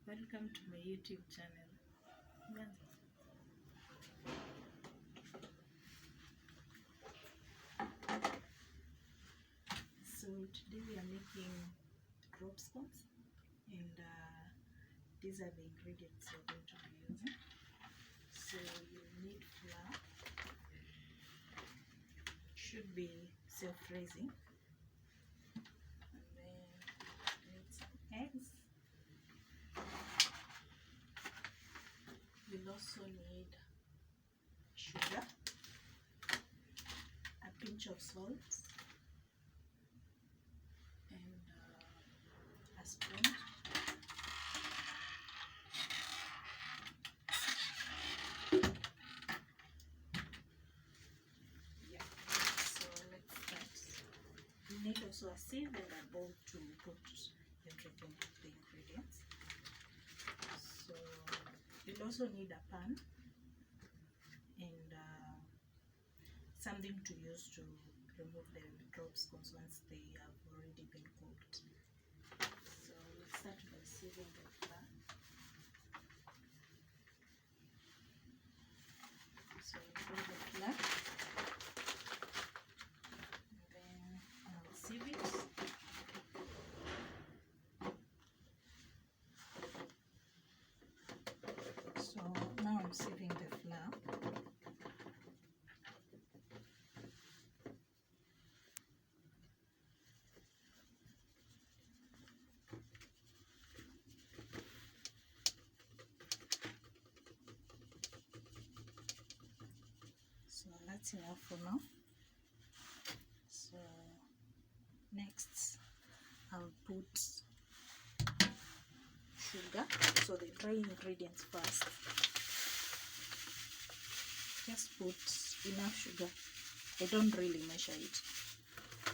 Welcome to my YouTube channel. Yeah. So today we are making Scone'S, and these are the ingredients we're going to be using. So you need flour, should be self-raising, and then need some eggs. We'll also need sugar, a pinch of salt, and a spoon. Yeah, so let's start. You need also a sieve and a bowl to put everything, the ingredients. So you'll also need a pan and something to use to remove the Scone'S once they have already been cooked. So we'll start by sieving the flour. So I'll put the flour, and then I'll sieve it. So now I'm sieving the flour. So that's enough for now. So next I'll put sugar, so the dry ingredients first. Just put enough sugar. I don't really measure it.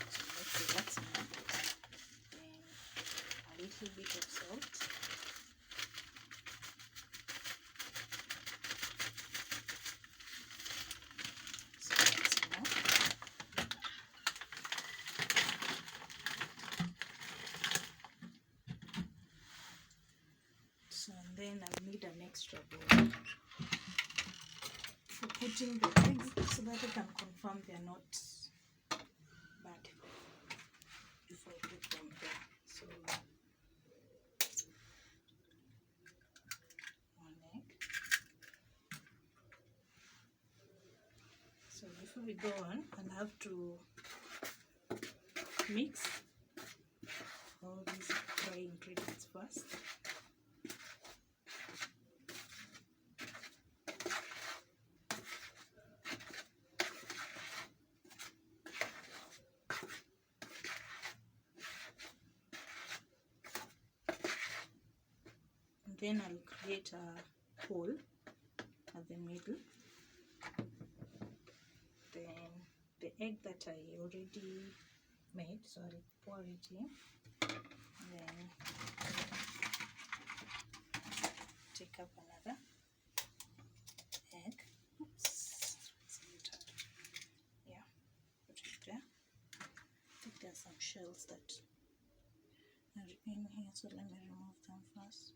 So let's say that's enough. Then a little bit of salt. So that's enough. So and then I need an extra bowl for putting the eggs so that I can confirm they're not bad before I put them there. So one egg. So before we go on, I'll have to mix all these dry ingredients first. And then I'll create a hole at the middle. Then the egg that I already made, so I'll pour it in. Then take up another egg. Oops, it's a little, yeah, put it there. I think there's some shells that are in here, so let me remove them first.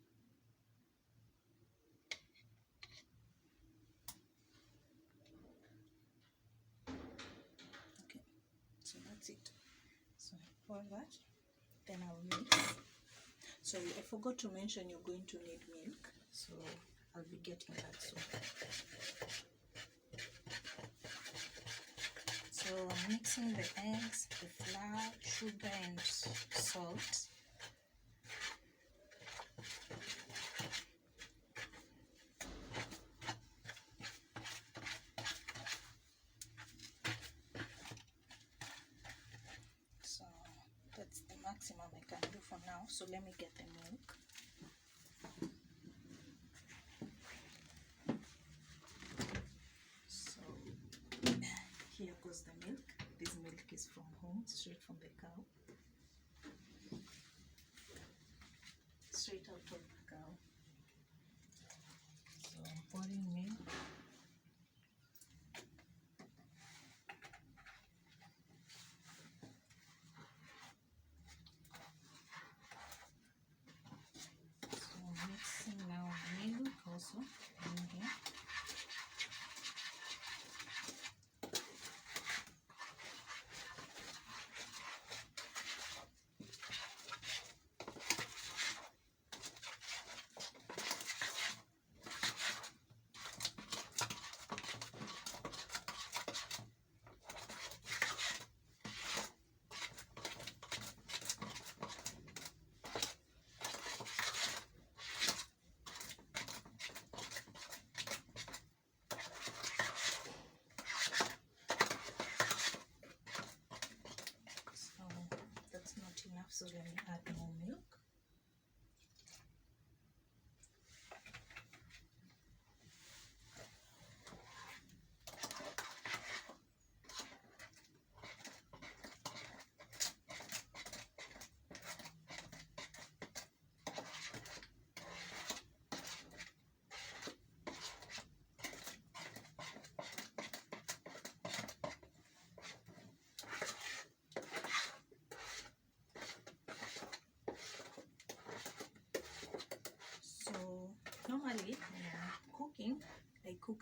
Okay, so that's it. So I pour that, then I'll mix. So I forgot to mention you're going to need milk, so I'll be getting that soon. So I'm mixing the eggs, the flour, sugar and salt. So that's the maximum I can do for now. So let me get the milk. So here goes the milk. This milk is from home, straight from the cow. Straight out of the cow. So I'm pouring milk. So mix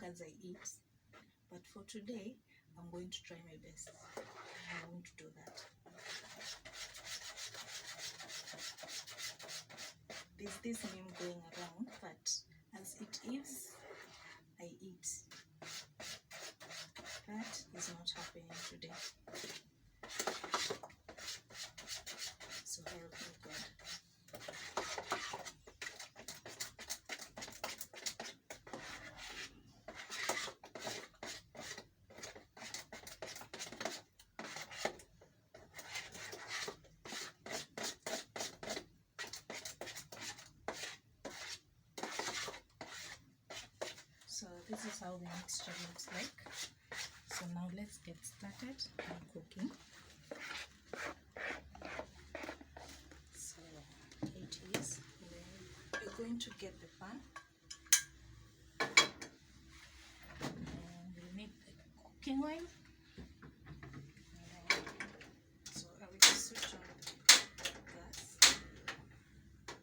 cook as I eat, but for today I'm going to try my best. I won't do that. There's this meme going around, but as it is, I eat. That is not happening today. So help me God. So this is how the mixture looks like. So now let's get started on cooking. So it is. Then you're going to get the pan, and you need the cooking oil. So I will just switch on the gas.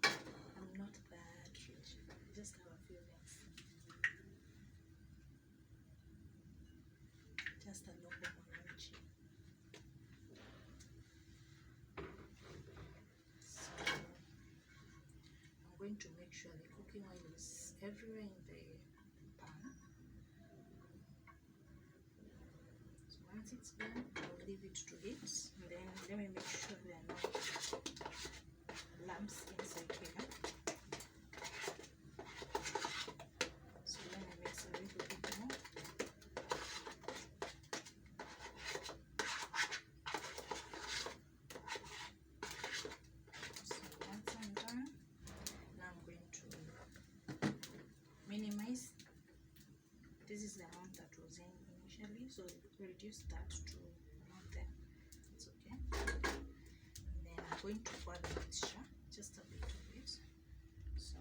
I'm not that rich. I just have a few things. Just a local mwananchi. So I'm going to make sure the cooking oil is everywhere in the pan. So once it's done, I'll leave it to heat, and then let me make sure there are no lumps inside here. So let me mix a little bit more. So once I'm done, now I'm going to minimize. This is the amount that was in initially, so reduce that to not there. It's okay. And then I'm going to pour the mixture, just a bit of it. So,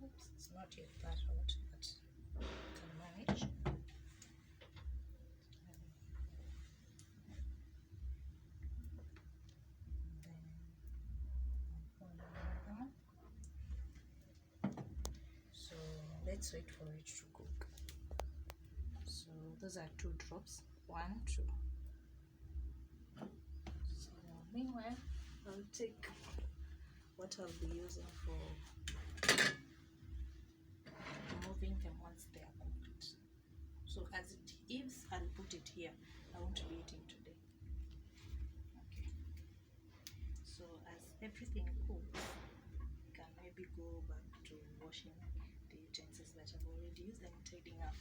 oops, it's not yet that hot, but I can manage. Then I'll pour another one. So let's wait for it to cook. So those are 2 drops, 1, 2. So meanwhile, I'll take what I'll be using for removing them once they are cooked. So as it is, I'll put it here. I won't be eating today. Okay. So as everything cooks, you can maybe go back to washing the utensils that I've already used and tidying up.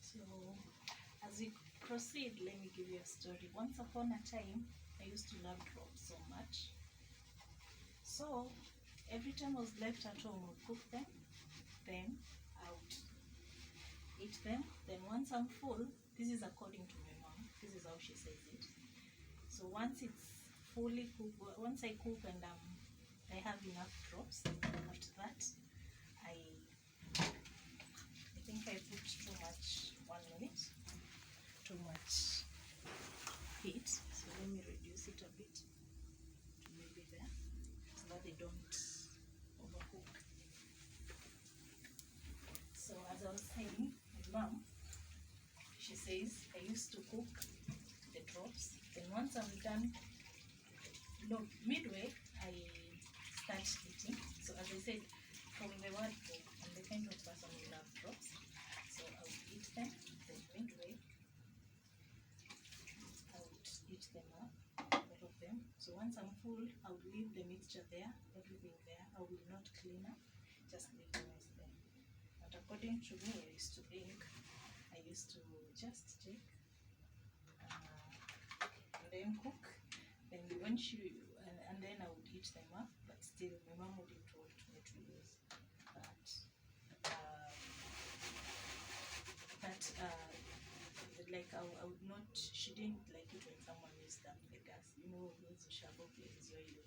So as we proceed, let me give you a story. Once upon a time, I used to love drops so much. So every time I was left at home, I would cook them, then I would eat them. Then once I'm full, this is according to my mom, this is how she says it. So once it's fully cooked, once I cook and I have enough drops, after that I think I put too much, 1 minute, too much heat. So let me reduce it a bit to maybe there, so that they don't overcook. So as I was saying, my mom, she says I used to cook the drops, then once I'm done, no, midway I start eating. So as I said, from the word go, I'm the kind of person who loves drops. So I would eat them, then midway I would eat them up, all of them. So once I'm full, I will leave the mixture there, everything there. I will not clean up, just leave the rest there. But according to me, I used to think, I used to just check and then cook. Then when and then I would eat them up. But still, my mom wouldn't told me to use that. Like I would not. She didn't like it when someone used them the gas. You know those shallow places where you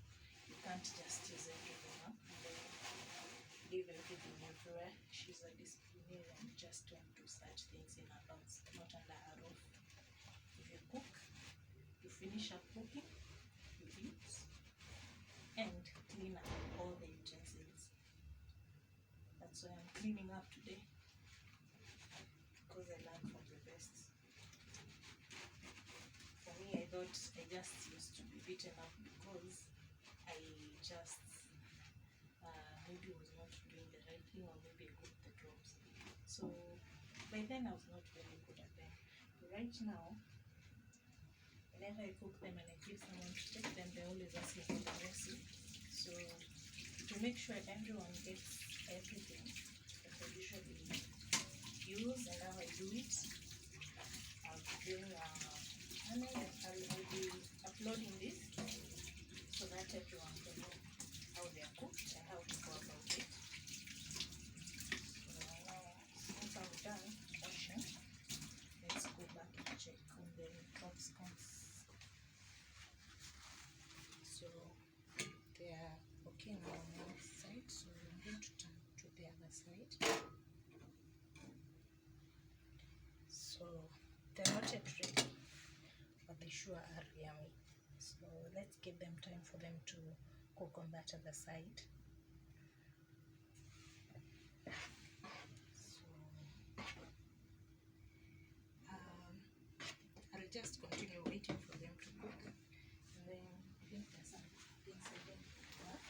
can't just use everything up and then leave everything everywhere. She's a disciplinarian. Just don't do such things in her house, not under her roof. If you cook, you finish up cooking, you eat, and clean up all the utensils. That's why I'm cleaning up today, because I learned from the best. For me, I thought I just used to be beaten up because I just maybe was not doing the right thing, or maybe I cooked the drops. So by then I was not very good at them. But right now, whenever I cook them and I give someone to take them, they always ask me for the recipe. So to make sure everyone gets everything that I usually use and how I do it, I'll be uploading this so that everyone can know how they are cooked and how to go about it. So now, since I'm done washing, let's go back and check on the top scones. So they are okay now on one side, so I'm going to turn to the other side. So they're not yet ready, but they sure are yummy. So let's give them time for them to cook on that other side. So I'll just continue waiting for them to cook, and then I think there's some things I didn't cook.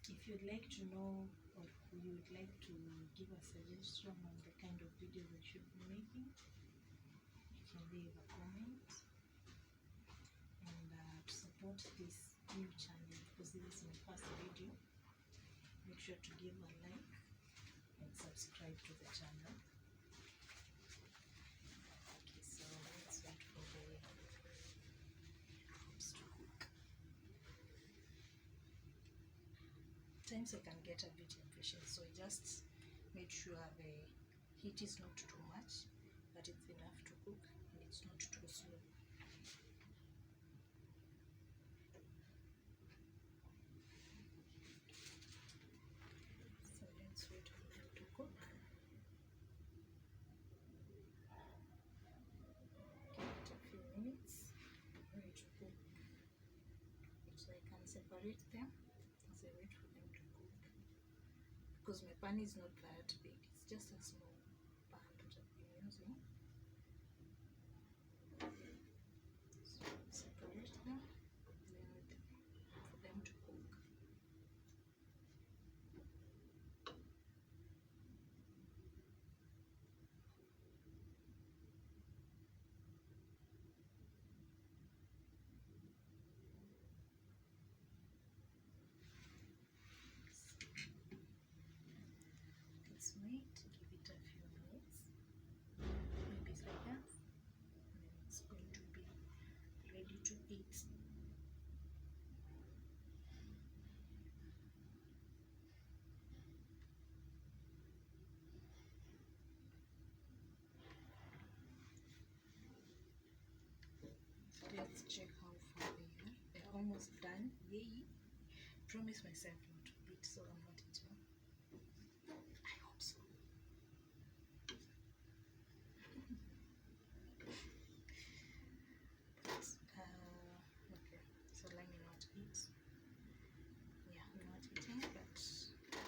If you'd like to know, or you would like to give a suggestion on the kind of video that you should be making, you can leave a comment. And to support this new channel, because this is my first video, make sure to give a like and subscribe to the channel. Okay, so let's wait for the herbs to cook. Sometimes I can get a bit impatient, so I just made sure the heat is not too much, but it's enough to cook and it's not too slow. So let's wait for them to cook. Give it a few minutes for it to cook, so I can separate them as I wait for them to cook. Because my pan is not that big, it's just a small pan that I've been using. So separate them, and then wait for them to cook. Let's wait, give it a few minutes, maybe it's like that, and then it's going to be ready to eat. Let's check how far they are. They're almost done. Yay! Promise myself not to beat, so I'm not eating. I hope so. Okay, so let me not eat. Yeah, I'm not eating, but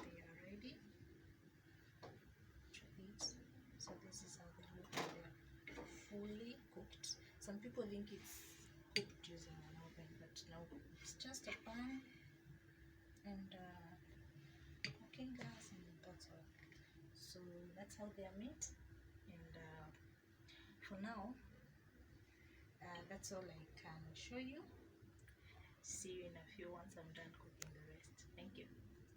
they are ready to eat. So Some people think it's cooked using an oven, but no, it's just a pan and cooking gas, and that's all. So that's how they are made. And for now, that's all I can show you. See you in a few once I'm done cooking the rest. Thank you.